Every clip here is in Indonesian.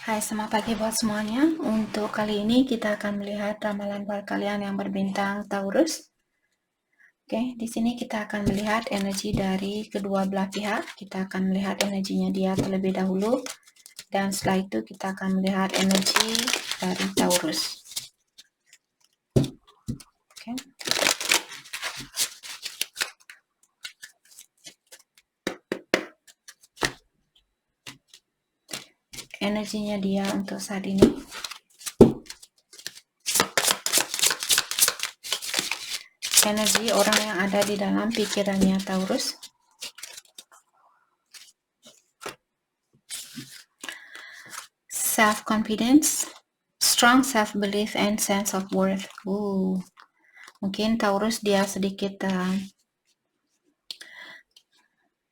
Hai, selamat pagi buat semuanya. Untuk kali ini kita akan melihat ramalan buat kalian yang berbintang Taurus. Oke, di sini kita akan melihat energi dari kedua belah pihak. Kita akan melihat energinya dia terlebih dahulu, dan setelah itu kita akan melihat energi dari Taurus. Oke. Energinya dia untuk saat ini. Energi orang yang ada di dalam pikirannya Taurus. Self-confidence, strong self-belief, and sense of worth. Mungkin Taurus dia sedikit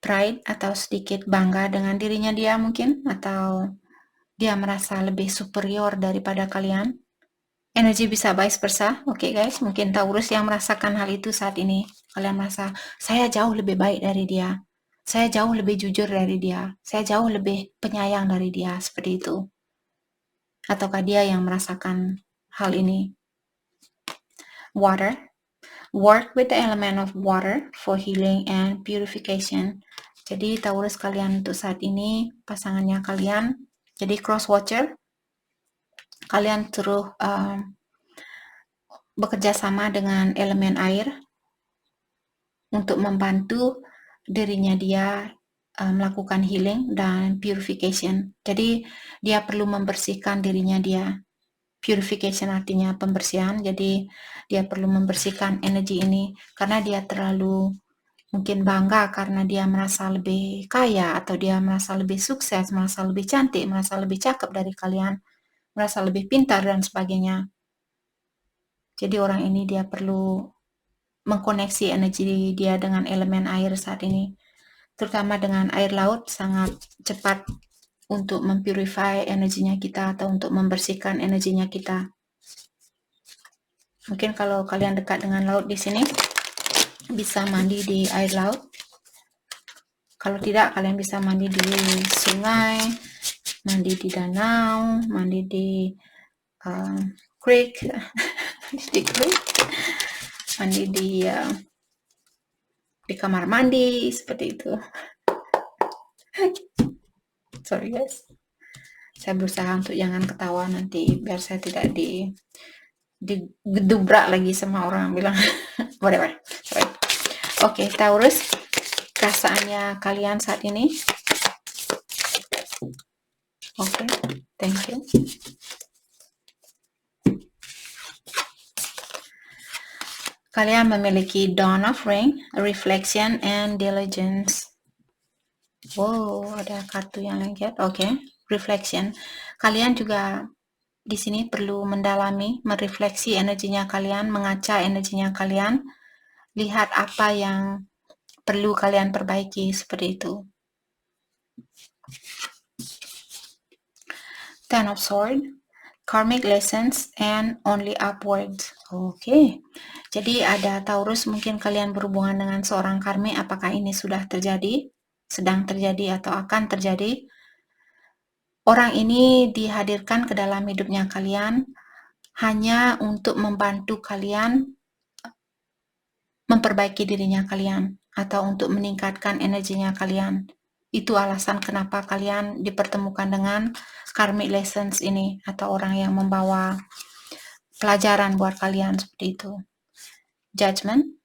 pride atau sedikit bangga dengan dirinya dia mungkin, atau dia merasa lebih superior daripada kalian. Energi bisa vice versa. Oke guys, mungkin Taurus yang merasakan hal itu saat ini. Kalian merasa, saya jauh lebih baik dari dia, saya jauh lebih jujur dari dia, saya jauh lebih penyayang dari dia, seperti itu. Ataukah dia yang merasakan hal ini? Water, work with the element of water for healing and purification. Jadi Taurus kalian untuk saat ini, pasangannya kalian, jadi cross watcher, kalian terus bekerja sama dengan elemen air untuk membantu dirinya dia melakukan healing dan purification. Jadi dia perlu membersihkan dirinya dia. Purification artinya pembersihan, jadi dia perlu membersihkan energi ini karena dia terlalu mungkin bangga karena dia merasa lebih kaya, atau dia merasa lebih sukses, merasa lebih cantik, merasa lebih cakep dari kalian, merasa lebih pintar dan sebagainya. Jadi orang ini dia perlu mengkoneksi energi dia dengan elemen air saat ini, terutama dengan air laut, sangat cepat untuk mempurify energinya kita atau untuk membersihkan energinya kita. Mungkin kalau kalian dekat dengan laut di sini, bisa mandi di air laut. Kalau tidak, kalian bisa mandi di sungai, mandi di danau, mandi di creek, mandi di kamar mandi, seperti itu. Sorry guys, saya berusaha untuk jangan ketawa nanti, biar saya tidak digedubrak lagi sama orang bilang whatever. Sorry. Oke, Taurus, perasaannya kalian saat ini. Oke, thank you. Kalian memiliki Dawn of Ring, Reflection, and Diligence. Wow, ada kartu yang lengket. Oke, Reflection. Kalian juga di sini perlu mendalami, merefleksi energinya kalian, mengaca energinya kalian, lihat apa yang perlu kalian perbaiki, seperti itu. Ten of Swords, Karmic Lessons, and Only Upwards. Oke, jadi ada Taurus, mungkin kalian berhubungan dengan seorang karmik. Apakah ini sudah terjadi, sedang terjadi, atau akan terjadi? Orang ini dihadirkan ke dalam hidupnya kalian hanya untuk membantu kalian memperbaiki dirinya kalian, atau untuk meningkatkan energinya kalian. Itu alasan kenapa kalian dipertemukan dengan karmic lessons ini, atau orang yang membawa pelajaran buat kalian, seperti itu. Judgment,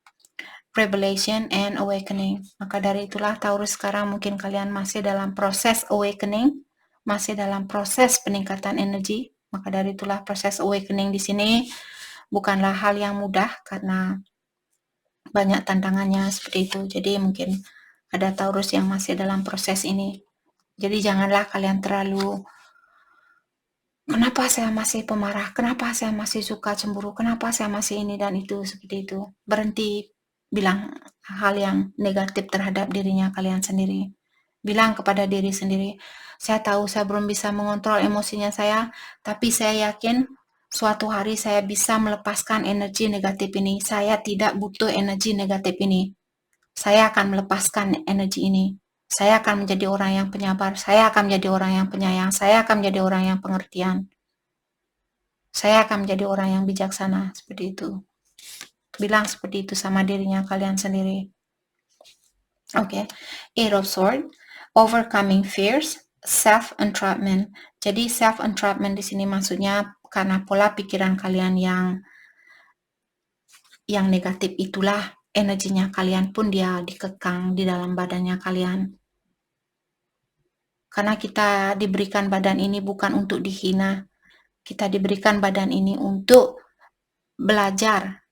Revelation, and Awakening. Maka dari itulah Taurus, sekarang mungkin kalian masih dalam proses awakening, masih dalam proses peningkatan energi. Maka dari itulah proses awakening di sini bukanlah hal yang mudah karena banyak tantangannya, seperti itu. Jadi mungkin ada Taurus yang masih dalam proses ini. Jadi janganlah kalian terlalu, kenapa saya masih pemarah, kenapa saya masih suka cemburu, kenapa saya masih ini dan itu, seperti itu. Berhenti bilang hal yang negatif terhadap dirinya kalian sendiri. Bilang kepada diri sendiri, saya tahu saya belum bisa mengontrol emosinya saya, tapi saya yakin suatu hari saya bisa melepaskan energi negatif ini. Saya tidak butuh energi negatif ini. Saya akan melepaskan energi ini. Saya akan menjadi orang yang penyabar, saya akan menjadi orang yang penyayang, saya akan menjadi orang yang pengertian, saya akan menjadi orang yang bijaksana, seperti itu. Bilang seperti itu sama dirinya kalian sendiri. Oke, Eight of Swords, overcoming fears, self-entrapment. Jadi self-entrapment di sini maksudnya karena pola pikiran kalian yang negatif itulah energinya kalian pun dia dikekang di dalam badannya kalian. Karena kita diberikan badan ini bukan untuk dihina, kita diberikan badan ini untuk belajar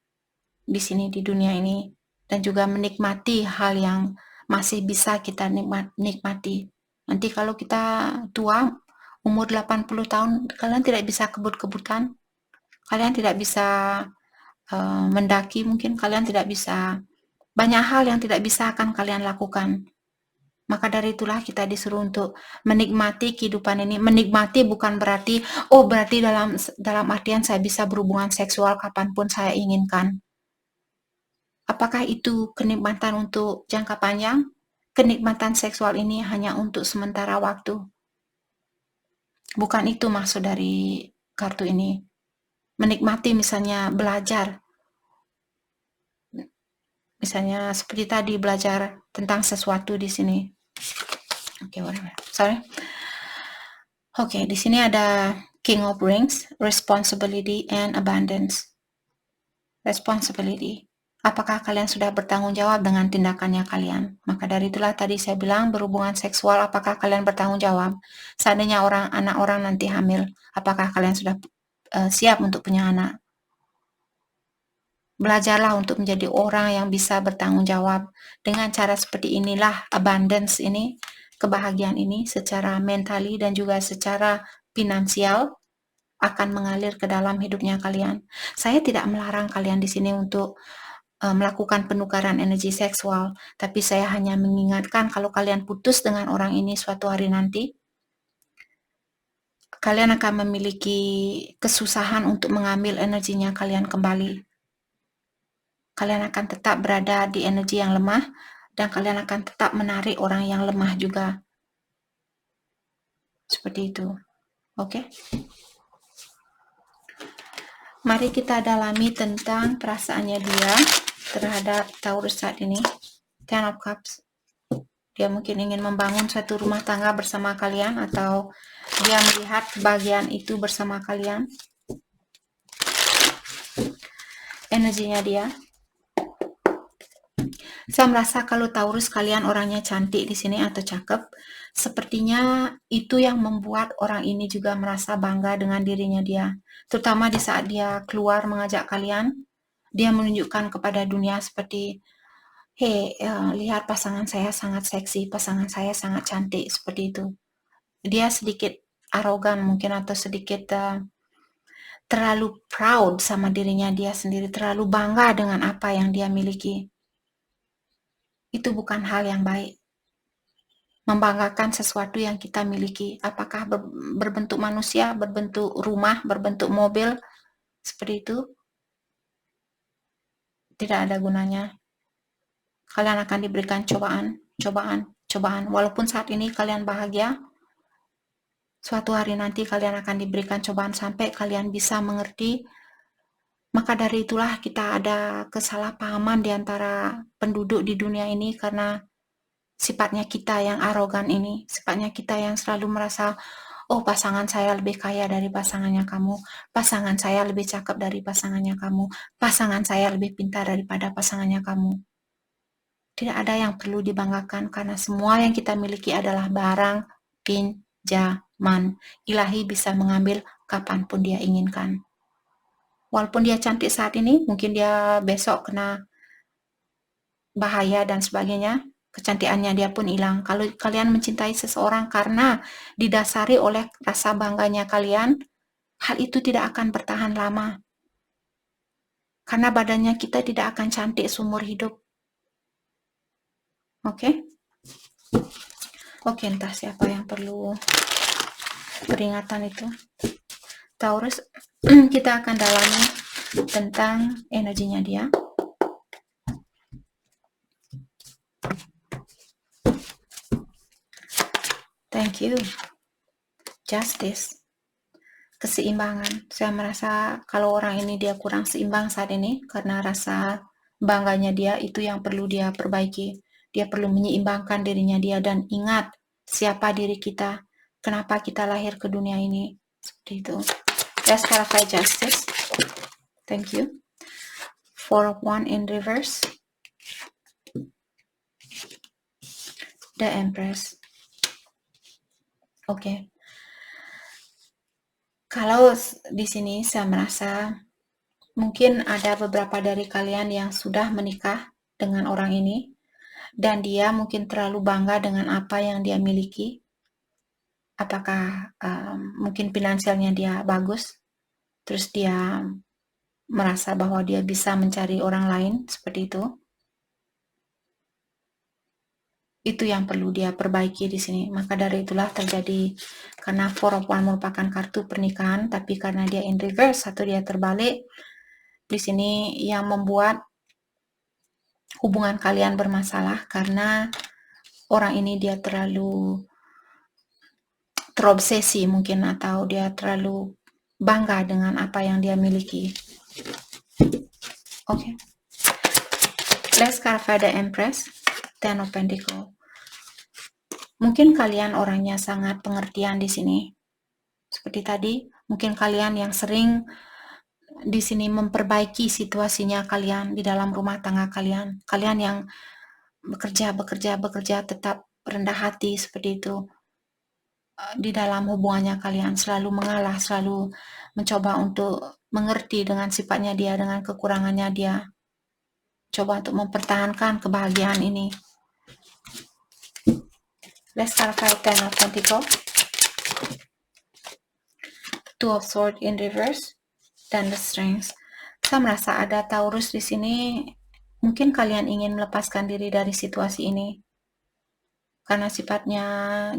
di sini di dunia ini dan juga menikmati hal yang masih bisa kita nikmati. Nanti kalau kita tua, umur 80 tahun, kalian tidak bisa kebut-kebutan, kalian tidak bisa mendaki, mungkin kalian tidak bisa, banyak hal yang tidak bisa akan kalian lakukan. Maka dari itulah kita disuruh untuk menikmati kehidupan ini. Menikmati bukan berarti, oh berarti dalam artian saya bisa berhubungan seksual kapanpun saya inginkan. Apakah itu kenikmatan untuk jangka panjang? Kenikmatan seksual ini hanya untuk sementara waktu. Bukan itu maksud dari kartu ini. Menikmati misalnya belajar. Misalnya seperti tadi belajar tentang sesuatu di sini. Oke, whatever. Sorry. Oke, di sini ada King of Rings, responsibility and abundance. Responsibility. Apakah kalian sudah bertanggung jawab dengan tindakannya kalian? Maka dari itulah tadi saya bilang berhubungan seksual, apakah kalian bertanggung jawab? Seandainya anak orang nanti hamil, apakah kalian sudah siap untuk punya anak? Belajarlah untuk menjadi orang yang bisa bertanggung jawab. Dengan cara seperti inilah abundance ini, kebahagiaan ini secara mentally dan juga secara finansial akan mengalir ke dalam hidupnya kalian. Saya tidak melarang kalian di sini untuk melakukan penukaran energi seksual, tapi saya hanya mengingatkan kalau kalian putus dengan orang ini suatu hari nanti, kalian akan memiliki kesusahan untuk mengambil energinya kalian kembali. Kalian akan tetap berada di energi yang lemah, dan kalian akan tetap menarik orang yang lemah juga. Seperti itu. Oke? Mari kita dalami tentang perasaannya dia terhadap Taurus saat ini. Ten of Cups. Dia mungkin ingin membangun suatu rumah tangga bersama kalian, atau dia melihat kebahagiaan itu bersama kalian. Energinya dia. Saya merasa kalau Taurus kalian orangnya cantik di sini atau cakep, sepertinya itu yang membuat orang ini juga merasa bangga dengan dirinya dia. Terutama di saat dia keluar mengajak kalian, dia menunjukkan kepada dunia seperti, hey, lihat pasangan saya sangat seksi, pasangan saya sangat cantik, seperti itu. Dia sedikit arogan mungkin, atau sedikit terlalu proud sama dirinya dia sendiri, terlalu bangga dengan apa yang dia miliki. Itu bukan hal yang baik. Membanggakan sesuatu yang kita miliki, apakah berbentuk manusia, berbentuk rumah, berbentuk mobil, seperti itu, tidak ada gunanya. Kalian akan diberikan cobaan. Walaupun saat ini kalian bahagia, suatu hari nanti kalian akan diberikan cobaan sampai kalian bisa mengerti. Maka dari itulah kita ada kesalahpahaman di antara penduduk di dunia ini, karena sifatnya kita yang arogan ini, sifatnya kita yang selalu merasa, oh pasangan saya lebih kaya dari pasangannya kamu, pasangan saya lebih cakep dari pasangannya kamu, pasangan saya lebih pintar daripada pasangannya kamu. Tidak ada yang perlu dibanggakan, karena semua yang kita miliki adalah barang pinjaman. Ilahi bisa mengambil kapanpun dia inginkan. Walaupun dia cantik saat ini, mungkin dia besok kena bahaya dan sebagainya, kecantikannya dia pun hilang. Kalau kalian mencintai seseorang karena didasari oleh rasa bangganya kalian, hal itu tidak akan bertahan lama. Karena badannya kita tidak akan cantik seumur hidup. Oke? Oke, entah siapa yang perlu peringatan itu. Taurus, kita akan dalami tentang energinya dia. Thank you. Justice. Keseimbangan. Saya merasa kalau orang ini dia kurang seimbang saat ini karena rasa bangganya dia itu yang perlu dia perbaiki. Dia perlu menyeimbangkan dirinya dia dan ingat siapa diri kita, kenapa kita lahir ke dunia ini. Seperti itu. Let's clarify justice. Thank you. 4 of Wands in reverse. The Empress. Oke. Kalau di sini saya merasa mungkin ada beberapa dari kalian yang sudah menikah dengan orang ini dan dia mungkin terlalu bangga dengan apa yang dia miliki. Apakah mungkin finansialnya dia bagus, terus dia merasa bahwa dia bisa mencari orang lain seperti itu. Itu yang perlu dia perbaiki di sini. Maka dari itulah terjadi, karena Four of Wands merupakan kartu pernikahan, tapi karena dia in reverse atau dia terbalik, di sini yang membuat hubungan kalian bermasalah karena orang ini dia terlalu terobsesi mungkin, atau dia terlalu bangga dengan apa yang dia miliki. Oke. Let's clarify the Empress, Ten of Pentacles. Mungkin kalian orangnya sangat pengertian di sini. Seperti tadi, mungkin kalian yang sering di sini memperbaiki situasinya kalian di dalam rumah tangga kalian. Kalian yang bekerja tetap rendah hati seperti itu. Di dalam hubungannya kalian selalu mengalah, selalu mencoba untuk mengerti dengan sifatnya dia, dengan kekurangannya dia. Coba untuk mempertahankan kebahagiaan ini. Let's clarify Ten of Pentacles, Two of Swords in reverse, dan the Strength. Saya merasa ada Taurus di sini. Mungkin kalian ingin melepaskan diri dari situasi ini karena sifatnya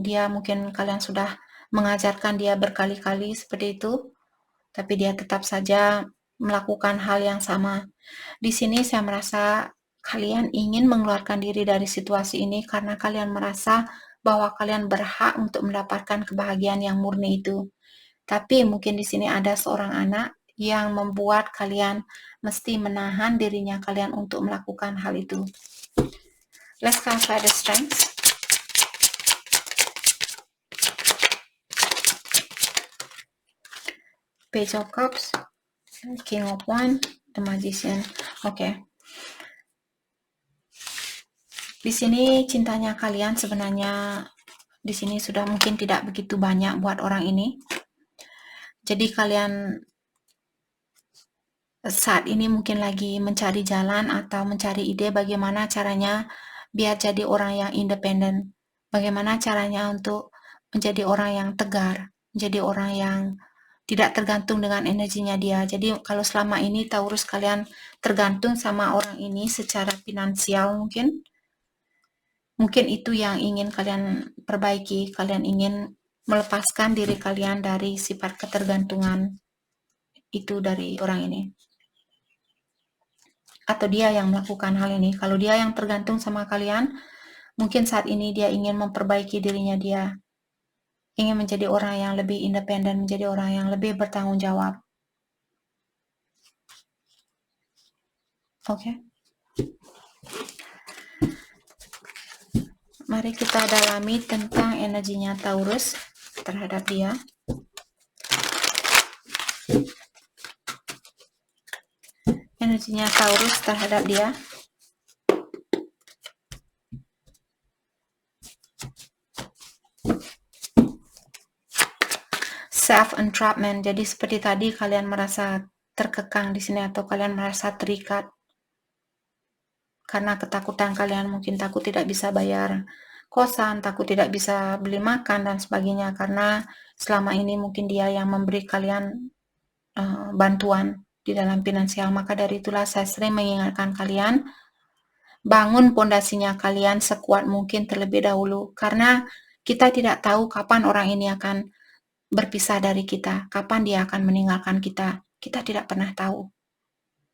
dia, mungkin kalian sudah mengajarkan dia berkali-kali seperti itu, tapi dia tetap saja melakukan hal yang sama. Di sini saya merasa kalian ingin mengeluarkan diri dari situasi ini karena kalian merasa bahwa kalian berhak untuk mendapatkan kebahagiaan yang murni itu. Tapi mungkin di sini ada seorang anak yang membuat kalian mesti menahan dirinya kalian untuk melakukan hal itu. Let's clarify the strength. Page of Cups, King of Wands, the Magician. Oke. Di sini cintanya kalian sebenarnya di sini sudah mungkin tidak begitu banyak buat orang ini. Jadi kalian saat ini mungkin lagi mencari jalan atau mencari ide bagaimana caranya biar jadi orang yang independen. Bagaimana caranya untuk menjadi orang yang tegar, menjadi orang yang tidak tergantung dengan energinya dia. Jadi kalau selama ini Taurus kalian tergantung sama orang ini secara finansial mungkin itu yang ingin kalian perbaiki. Kalian ingin melepaskan diri kalian dari sifat ketergantungan itu dari orang ini. Atau dia yang melakukan hal ini. Kalau dia yang tergantung sama kalian, mungkin saat ini dia ingin memperbaiki dirinya dia. Ingin menjadi orang yang lebih independen, menjadi orang yang lebih bertanggung jawab. Oke. Mari kita dalami tentang energinya Taurus terhadap dia. Energinya Taurus terhadap dia. Self-entrapment. Jadi seperti tadi kalian merasa terkekang di sini atau kalian merasa terikat karena ketakutan kalian, mungkin takut tidak bisa bayar kosan, takut tidak bisa beli makan dan sebagainya, karena selama ini mungkin dia yang memberi kalian bantuan di dalam finansial. Maka dari itulah saya sering mengingatkan kalian, bangun pondasinya kalian sekuat mungkin terlebih dahulu, karena kita tidak tahu kapan orang ini akan berpisah dari kita, kapan dia akan meninggalkan kita. Kita tidak pernah tahu.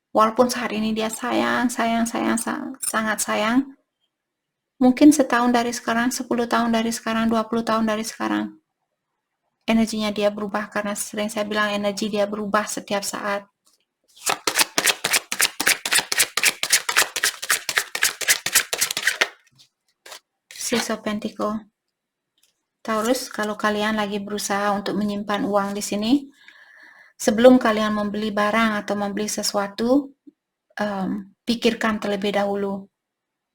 Walaupun saat ini dia sangat sayang, Mungkin setahun dari sekarang, 10 tahun dari sekarang, 20 tahun dari sekarang. Energinya dia berubah karena sering saya bilang energi dia berubah setiap saat. Six of Pentacle. Taurus, kalau kalian lagi berusaha untuk menyimpan uang di sini, sebelum kalian membeli barang atau membeli sesuatu, pikirkan terlebih dahulu.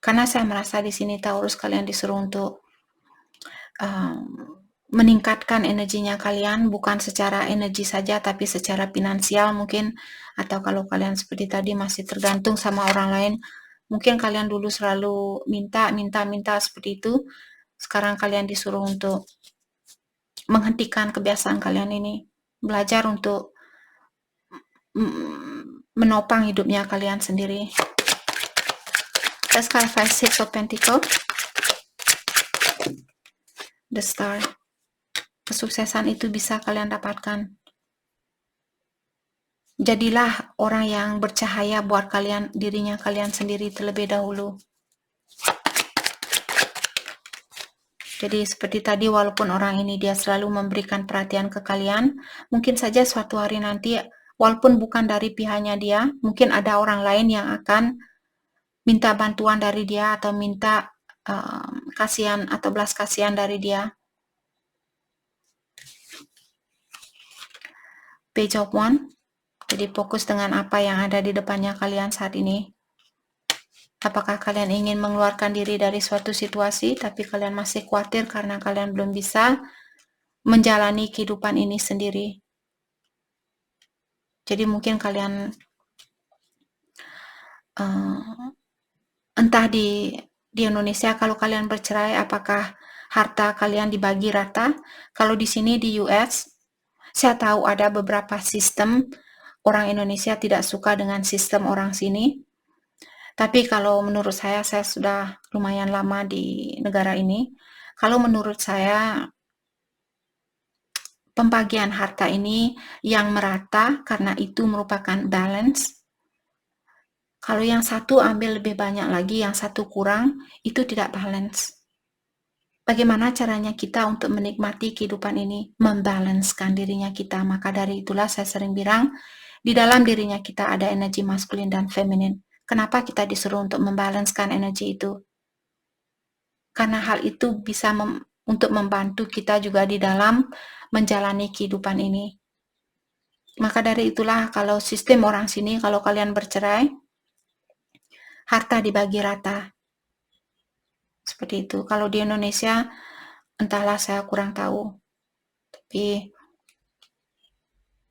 Karena saya merasa di sini Taurus kalian disuruh untuk meningkatkan energinya kalian, bukan secara energi saja, tapi secara finansial mungkin, atau kalau kalian seperti tadi masih tergantung sama orang lain, mungkin kalian dulu selalu minta seperti itu, sekarang kalian disuruh untuk menghentikan kebiasaan kalian ini, belajar untuk menopang hidupnya kalian sendiri. Let's clarify Six of Pentacle, the Star. Kesuksesan itu bisa kalian dapatkan. Jadilah orang yang bercahaya buat kalian, dirinya kalian sendiri terlebih dahulu. Jadi seperti tadi, walaupun orang ini dia selalu memberikan perhatian ke kalian, mungkin saja suatu hari nanti, walaupun bukan dari pihaknya dia, mungkin ada orang lain yang akan minta bantuan dari dia atau minta kasihan atau belas kasihan dari dia. Page of Wands. Jadi fokus dengan apa yang ada di depannya kalian saat ini. Apakah kalian ingin mengeluarkan diri dari suatu situasi, tapi kalian masih khawatir karena kalian belum bisa menjalani kehidupan ini sendiri. Jadi mungkin kalian entah di Indonesia, kalau kalian bercerai, apakah harta kalian dibagi rata? Kalau di sini di US, saya tahu ada beberapa sistem orang Indonesia tidak suka dengan sistem orang sini. Tapi kalau menurut saya sudah lumayan lama di negara ini. Kalau menurut saya, pembagian harta ini yang merata karena itu merupakan balance. Kalau yang satu ambil lebih banyak lagi, yang satu kurang, itu tidak balance. Bagaimana caranya kita untuk menikmati kehidupan ini? Membalancekan dirinya kita. Maka dari itulah saya sering bilang, di dalam dirinya kita ada energi maskulin dan feminin. Kenapa kita disuruh untuk membalancekan energi itu? Karena hal itu bisa untuk membantu kita juga di dalam menjalani kehidupan ini. Maka dari itulah kalau sistem orang sini, kalau kalian bercerai, harta dibagi rata. Seperti itu. Kalau di Indonesia, entahlah, saya kurang tahu. Tapi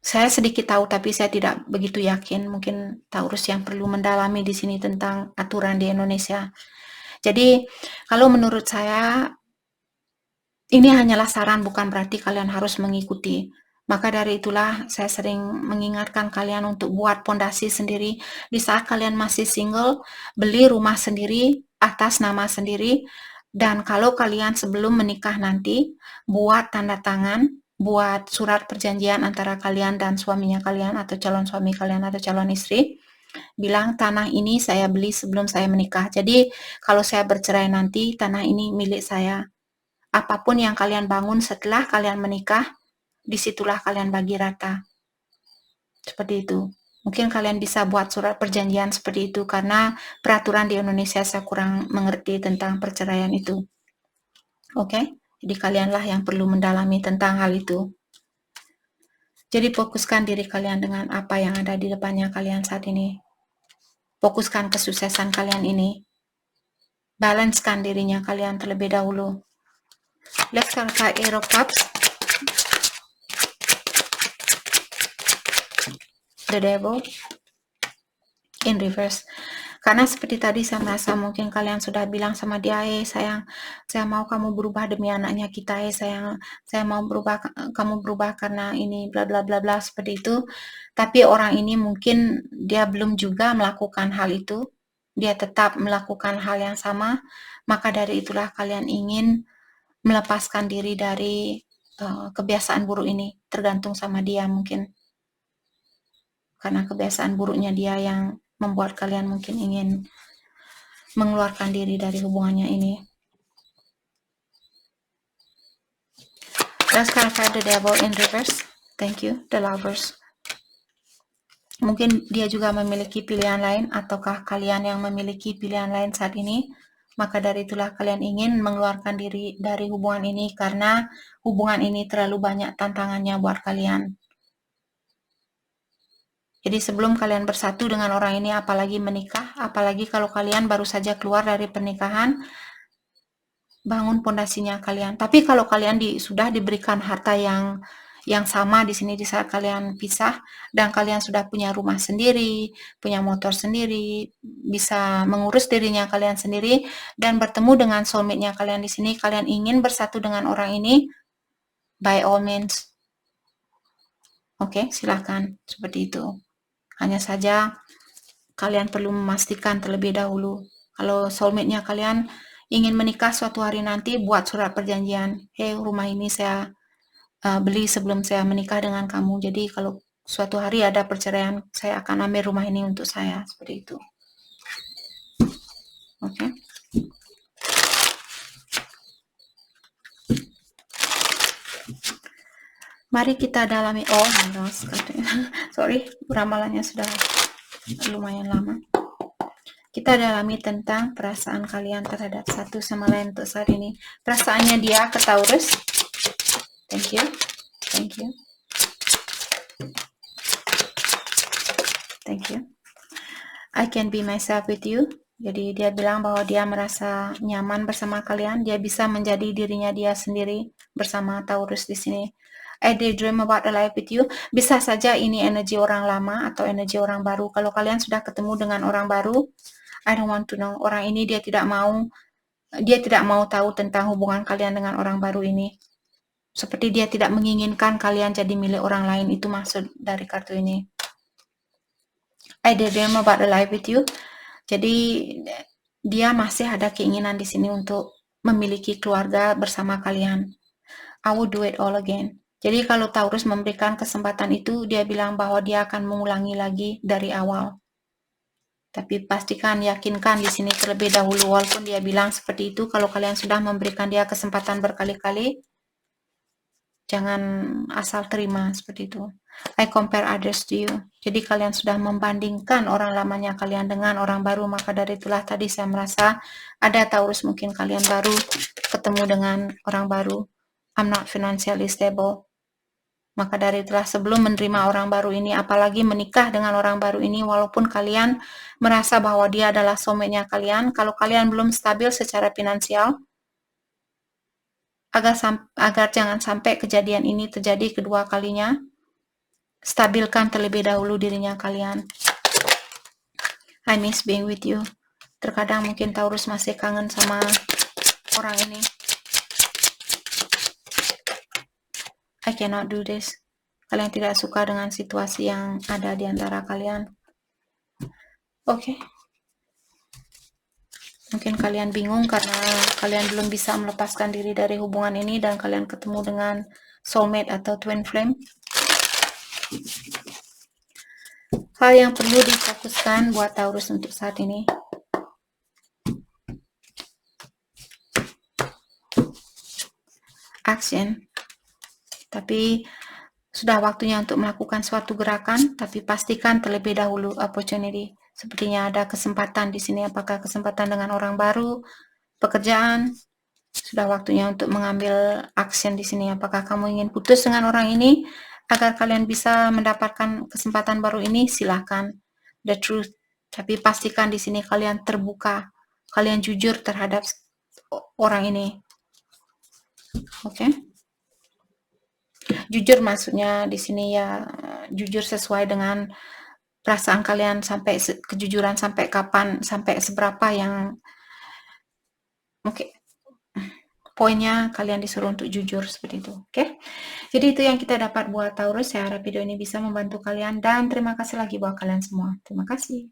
saya sedikit tahu, tapi saya tidak begitu yakin. Mungkin Taurus yang perlu mendalami di sini tentang aturan di Indonesia. Jadi, kalau menurut saya, ini hanyalah saran, bukan berarti kalian harus mengikuti. Maka dari itulah saya sering mengingatkan kalian untuk buat pondasi sendiri. Di saat kalian masih single, beli rumah sendiri, atas nama sendiri. Dan kalau kalian sebelum menikah nanti, buat tanda tangan, buat surat perjanjian antara kalian dan suaminya kalian, atau calon suami kalian atau calon istri. Bilang, tanah ini saya beli sebelum saya menikah. Jadi, kalau saya bercerai nanti, tanah ini milik saya. Apapun yang kalian bangun setelah kalian menikah, disitulah kalian bagi rata. Seperti itu. Mungkin kalian bisa buat surat perjanjian seperti itu, karena peraturan di Indonesia saya kurang mengerti tentang perceraian itu. Oke? Jadi kalianlah yang perlu mendalami tentang hal itu. Jadi fokuskan diri kalian dengan apa yang ada di depannya kalian saat ini. Fokuskan kesuksesan kalian ini. Balancekan dirinya kalian terlebih dahulu. Let's clarify Ace of Cups. The Devil in reverse. Karena seperti tadi saya merasa mungkin kalian sudah bilang sama dia, sayang, saya mau kamu berubah demi anaknya kita, sayang, saya mau berubah, kamu berubah karena ini bla bla bla bla, seperti itu. Tapi orang ini mungkin dia belum juga melakukan hal itu, dia tetap melakukan hal yang sama. Maka dari itulah kalian ingin melepaskan diri dari kebiasaan buruk ini, tergantung sama dia mungkin. Karena kebiasaan buruknya dia yang membuat kalian mungkin ingin mengeluarkan diri dari hubungannya ini. Let's clarify the devil in reverse. Thank you, the lovers. Mungkin dia juga memiliki pilihan lain, ataukah kalian yang memiliki pilihan lain saat ini? Maka dari itulah kalian ingin mengeluarkan diri dari hubungan ini karena hubungan ini terlalu banyak tantangannya buat kalian. Jadi sebelum kalian bersatu dengan orang ini, apalagi menikah, apalagi kalau kalian baru saja keluar dari pernikahan, bangun pondasinya kalian. Tapi kalau kalian sudah diberikan harta yang sama di sini di saat kalian pisah, dan kalian sudah punya rumah sendiri, punya motor sendiri, bisa mengurus dirinya kalian sendiri, dan bertemu dengan soulmate-nya kalian di sini, kalian ingin bersatu dengan orang ini, by all means. Oke, silakan. Seperti itu. Hanya saja kalian perlu memastikan terlebih dahulu. Kalau soulmate-nya kalian ingin menikah suatu hari nanti, buat surat perjanjian. Hey, rumah ini saya beli sebelum saya menikah dengan kamu. Jadi kalau suatu hari ada perceraian, saya akan ambil rumah ini untuk saya. Seperti itu. Oke. Mari kita dalami. Oh, sorry, ramalannya sudah lumayan lama. Kita dalami tentang perasaan kalian terhadap satu sama lain untuk saat ini. Perasaannya dia ke Taurus. Thank you. Thank you. Thank you. I can be myself with you. Jadi dia bilang bahwa dia merasa nyaman bersama kalian. Dia bisa menjadi dirinya dia sendiri bersama Taurus di sini. I daydream about a life with you. Bisa saja ini energi orang lama atau energi orang baru. Kalau kalian sudah ketemu dengan orang baru, I don't want to know. Orang ini dia tidak mau tahu tentang hubungan kalian dengan orang baru ini. Seperti dia tidak menginginkan kalian jadi milik orang lain. Itu maksud dari kartu ini. I daydream about a life with you. Jadi dia masih ada keinginan di sini untuk memiliki keluarga bersama kalian. I will do it all again. Jadi kalau Taurus memberikan kesempatan itu, dia bilang bahwa dia akan mengulangi lagi dari awal. Tapi pastikan, yakinkan di sini terlebih dahulu. Walaupun dia bilang seperti itu, kalau kalian sudah memberikan dia kesempatan berkali-kali, jangan asal terima seperti itu. I compare others to you. Jadi kalian sudah membandingkan orang lamanya kalian dengan orang baru, maka dari itulah tadi saya merasa ada Taurus mungkin kalian baru ketemu dengan orang baru. I'm not financially stable. Maka dari itulah sebelum menerima orang baru ini, apalagi menikah dengan orang baru ini, walaupun kalian merasa bahwa dia adalah soulmate-nya kalian, kalau kalian belum stabil secara finansial, agar jangan sampai kejadian ini terjadi kedua kalinya, stabilkan terlebih dahulu dirinya kalian. I miss being with you. Terkadang mungkin Taurus masih kangen sama orang ini. I cannot do this. Kalian tidak suka dengan situasi yang ada di antara kalian. Oke. Mungkin kalian bingung karena kalian belum bisa melepaskan diri dari hubungan ini dan kalian ketemu dengan soulmate atau twin flame. Hal yang perlu difokuskan buat Taurus untuk saat ini. Action. Tapi sudah waktunya untuk melakukan suatu gerakan, tapi pastikan terlebih dahulu opportunity. Sepertinya ada kesempatan di sini, apakah kesempatan dengan orang baru, pekerjaan, sudah waktunya untuk mengambil action di sini. Apakah kamu ingin putus dengan orang ini agar kalian bisa mendapatkan kesempatan baru ini? Silakan. The truth. Tapi pastikan di sini kalian terbuka, kalian jujur terhadap orang ini. Oke? Jujur maksudnya di sini ya jujur sesuai dengan perasaan kalian, sampai kejujuran sampai kapan, sampai seberapa yang poinnya kalian disuruh untuk jujur seperti itu. Oke? Jadi itu yang kita dapat buat Taurus. Saya harap video ini bisa membantu kalian dan terima kasih lagi buat kalian semua. Terima kasih.